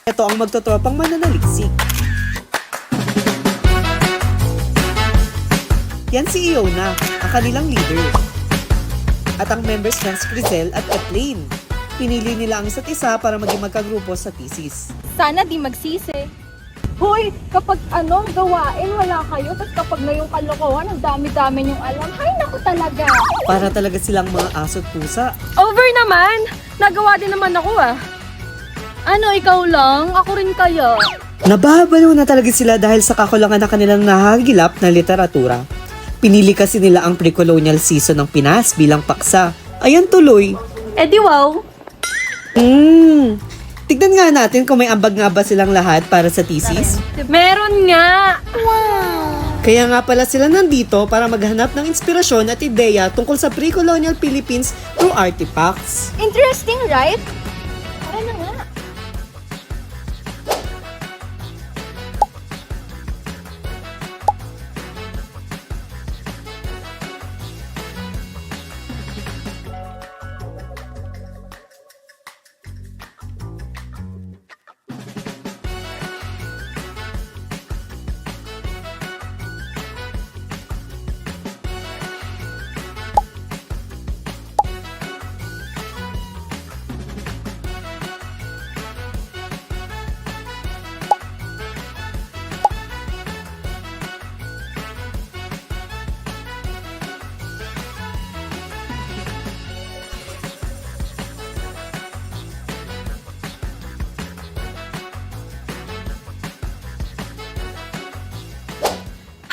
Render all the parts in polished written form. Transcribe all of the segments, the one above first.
Ito ang magtotropang mananaliksik. Yan si Iona, ang kanilang leader. At ang members ng Scrizel at Kathleen. Pinili nila ang isa't isa para maging magkagrupo sa thesis. Sana di magsisi. Hoy, kapag anong gawain wala kayo, tapos kapag na yung kalokohan, ang dami-dami niyong alam. Hay, naku talaga. Para talaga silang mga aso't pusa. Over naman! Nagawa din naman ako ah. Ano, ikaw lang? Ako rin kaya. Nababaliw na talaga sila dahil sa kakulangan na kanilang nahagilap na literatura. Pinili kasi nila ang pre-colonial season ng Pinas bilang paksa. Ayan tuloy. Eh di wow. Tignan nga natin kung may ambag nga ba silang lahat para sa thesis. Meron nga. Wow. Kaya nga pala sila nandito para maghanap ng inspirasyon at ideya tungkol sa pre-colonial Philippines through artifacts. Interesting, right? Tara na nga.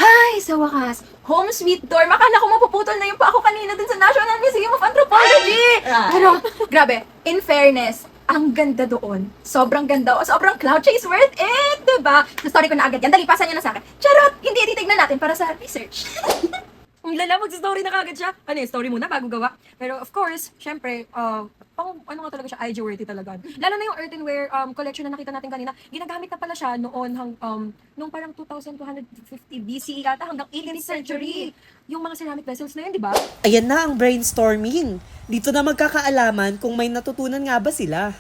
Ay, sa wakas. Home sweet door. Makala ko mapuputol na yung pa ako kanina dun sa National Museum of Anthropology. Pero, grabe, in fairness, ang ganda doon. Sobrang ganda. O, sobrang cloud chase worth it, diba? Na-story ko na agad yan. Dali, pasa niya na sa akin. Charot! Hindi, titignan natin para sa research. Ang lala, mag-story na kagad siya. Ano yung story muna bago gawa? Pero of course, syempre, pang ano nga talaga siya, IG-worthy talaga. Lalo na yung earthenware collection na nakita natin kanina, ginagamit na pala siya noon nung parang 2250 BCE yata hanggang 18th century. Yung mga ceramic vessels na yun, di ba? Ayan na ang brainstorming. Dito na magkakaalaman kung may natutunan nga ba sila.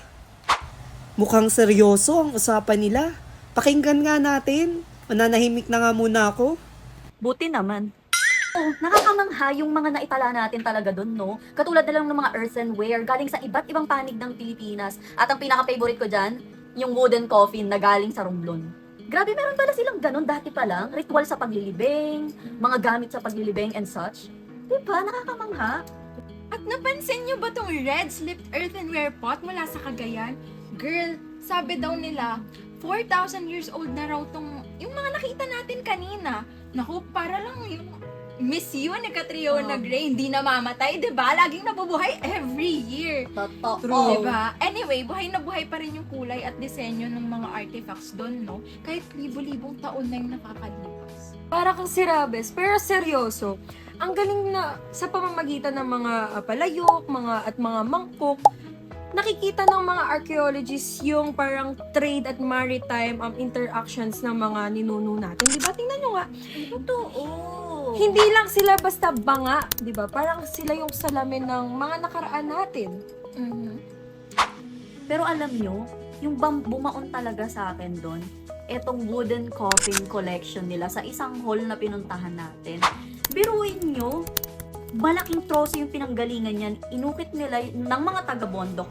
Mukhang seryoso ang usapan nila. Pakinggan nga natin. Mananahimik na nga muna ako. Buti naman. Oh, nakakamangha yung mga naitala natin talaga doon, no? Katulad na lang ng mga earthenware galing sa iba't ibang panig ng Pilipinas. At ang pinaka-favorite ko dyan, yung wooden coffin na galing sa Romblon. Grabe, meron pala silang ganun dati pa lang. Ritual sa paglilibing, mga gamit sa paglilibing and such. Diba? Nakakamangha. At napansin niyo ba tong red slipped earthenware pot mula sa Cagayan? Girl, sabi daw nila, 4,000 years old na raw tong, yung mga nakita natin kanina. Naku, para lang yung Miss Yun ni Catriona Gray, hindi namamatay, diba? Laging nabubuhay every year. Totoo. Diba? Anyway, buhay na buhay pa rin yung kulay at disenyo ng mga artifacts doon, no? Kahit libo-libong taon na yung nakakalipas. Para kang sirabes, pero seryoso. Ang galing na sa pamamagitan ng mga palayok, at mga mangkok, nakikita ng mga archaeologists yung parang trade at maritime interactions ng mga ninuno natin. Diba? Tingnan nyo nga. Totoo. Hindi lang sila basta banga, di ba? Parang sila yung salamin ng mga nakaraan natin. Pero alam nyo, yung bumaon talaga sa akin doon, etong wooden coffin collection nila sa isang hall na pinuntahan natin. Biruin nyo, malaking troso yung pinanggalingan yan. Inukit nila ng mga taga-Bondoc.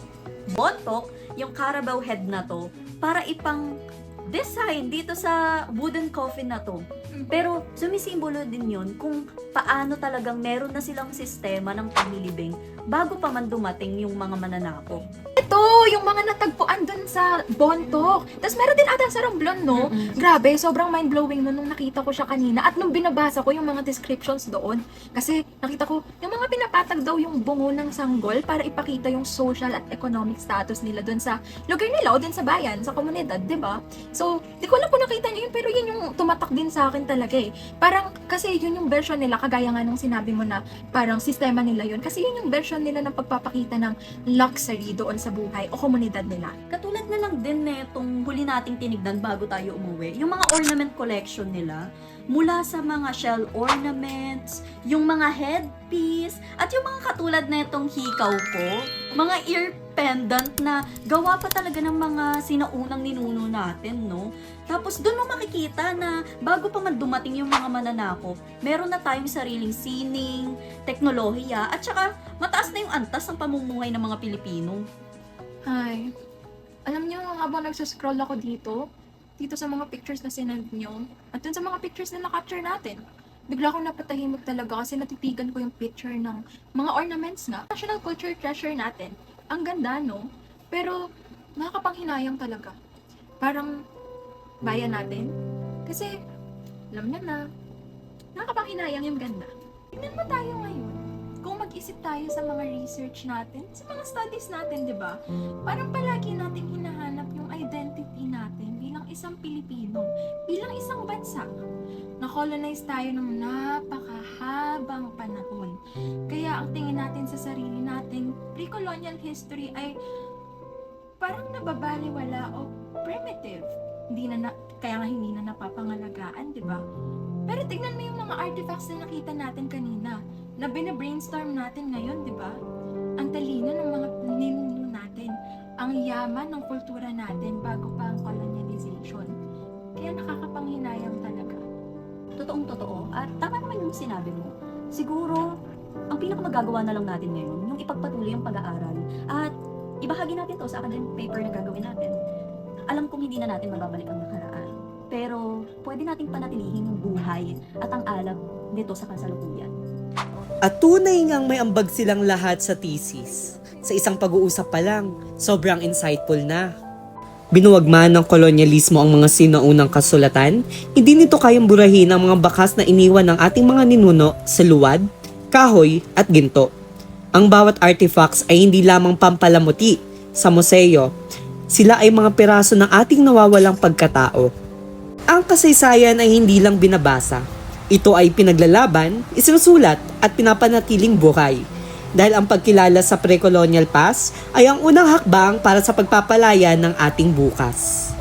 Bondoc, yung Carabao head na to, para ipang design dito sa wooden coffin na to. Pero sumisimbolo din yun kung paano talagang meron na silang sistema ng paglilibing bago pa man dumating yung mga mananakop. Ito, yung mga natagpuan dun sa Bontoc. Tapos meron din ata sa Romblon, no? Grabe, sobrang mind-blowing nung nakita ko siya kanina. At nung binabasa ko yung mga descriptions doon. Kasi nakita ko, yung mga pinapatag daw yung bungo ng sanggol para ipakita yung social at economic status nila dun sa lugar nila o dun sa bayan, sa komunidad, di ba? So, di ko alam kung nakita niyo yun, pero yun yung tumatak din sa akin talaga eh. Parang, kasi yun yung version nila, kagaya nga nung sinabi mo na parang sistema nila yun. Kasi yun yung version nila ng pagpapakita ng luxury doon sa buhay o komunidad nila. Katulad na lang din netong huli nating tinignan bago tayo umuwi, yung mga ornament collection nila, mula sa mga shell ornaments, yung mga headpiece, at yung mga katulad na itong hikaw ko, mga ear pendant na gawa pa talaga ng mga sinaunang ninuno natin, no? Tapos doon mo makikita na bago pa man dumating yung mga mananakop, meron na tayong sariling sining, teknolohiya, at saka mataas na yung antas ng pamumuhay ng mga Pilipino. Ay, alam niyo, habang nagsascroll ako dito sa mga pictures na sinend niyo, at dun sa mga pictures na na-capture natin, bigla akong napatahimik talaga kasi natitigan ko yung picture ng mga ornaments nga. National culture treasure natin. Ang ganda, no? Pero, nakakapanghinayang talaga. Parang, bayan natin. Kasi, alam niya na, nakakapanghinayang yung ganda. Tignan mo tayo ngayon. Kung mag-isip tayo sa mga research natin, sa mga studies natin, di ba? Parang palagi natin hinahanap yung identity natin bilang isang Pilipino, bilang isang bansa. Na-colonize tayo ng napakahabang panahon. Kaya ang tingin natin sa sarili nating pre-colonial history ay parang nababaliwala o primitive. Kaya nga hindi na napapangalagaan, di ba? Pero tignan mo yung mga artifacts na nakita natin kanina, na bina-brainstorm natin ngayon, di ba? Ang talino ng mga ninuno natin, ang yaman ng kultura natin bago pa ang colonialization. Kaya nakakapanghinayang talaga. Totoong totoo. At tama naman yung sinabi mo. Siguro, ang pinakamagagawa na lang natin ngayon, yung ipagpatuloy yung pag-aaral. At ibahagi natin to sa academic paper na gagawin natin. Alam kong hindi na natin mababalik ang nakaraan. Pero, pwede nating panatilihin yung buhay at ang alab nito sa kasalukuyan. At tunay ngang may ambag silang lahat sa thesis. Sa isang pag-uusap pa lang, sobrang insightful na. Binuwag man ng kolonyalismo ang mga sinaunang kasulatan, hindi nito kayang burahin ang mga bakas na iniwan ng ating mga ninuno sa luwad, kahoy at ginto. Ang bawat artifacts ay hindi lamang pampalamuti sa museo. Sila ay mga piraso ng ating nawawalang pagkatao. Ang kasaysayan ay hindi lang binabasa. Ito ay pinaglalaban, isinusulat at pinapanatiling buhay. Dahil ang pagkilala sa pre-colonial past ay ang unang hakbang para sa pagpapalaya ng ating bukas.